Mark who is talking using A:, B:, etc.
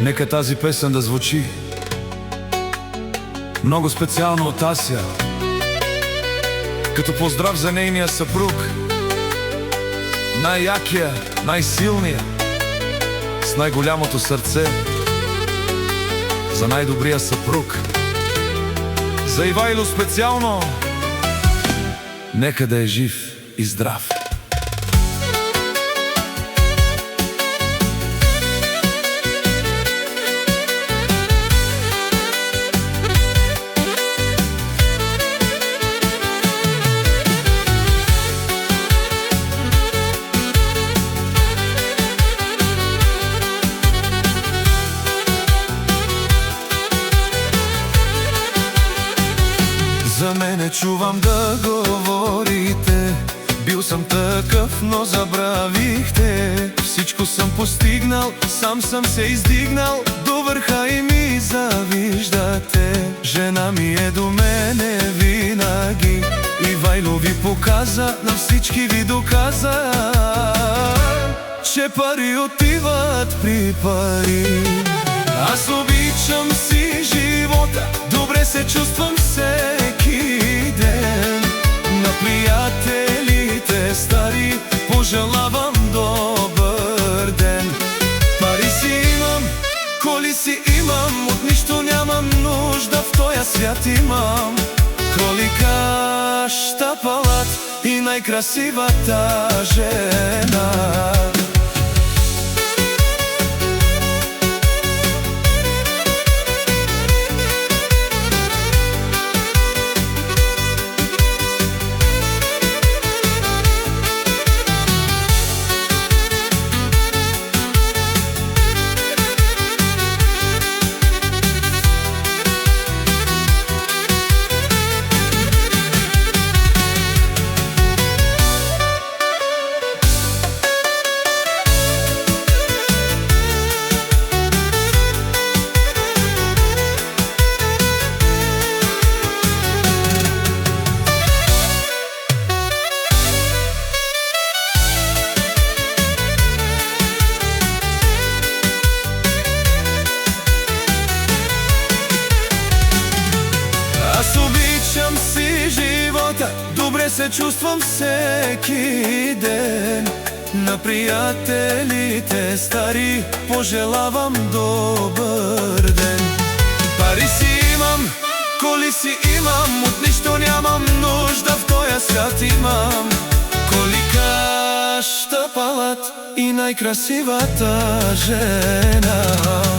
A: Нека тази песен да звучи много специално от Ася, като поздрав за нейния съпруг, най-якия, най-силния, с най-голямото сърце, за най-добрия съпруг. За Ивайло специално, нека да е жив и здрав.
B: За мене чувам да говорите, бил съм такъв, но забравихте. Всичко съм постигнал, сам съм се издигнал до върха и ми завиждате. Жена ми е до мене винаги, Ивайло ви показа, на всички ви доказа, че пари отиват при пари. Аз обичам си живота, добре се чувствам всеки ден. На приятелите стари пожелавам добър ден. Пари си имам, коли си имам, от нищо нямам нужда, в тоя свят имам кролика, щапалат и най-красивата жена. Аз обичам си живота, добре се чувствам всеки ден. На приятелите стари пожелавам добър ден. Пари си имам, коли си имам, от нищо нямам нужда, в тоя свят имам колика, щапалат и най-красивата жена.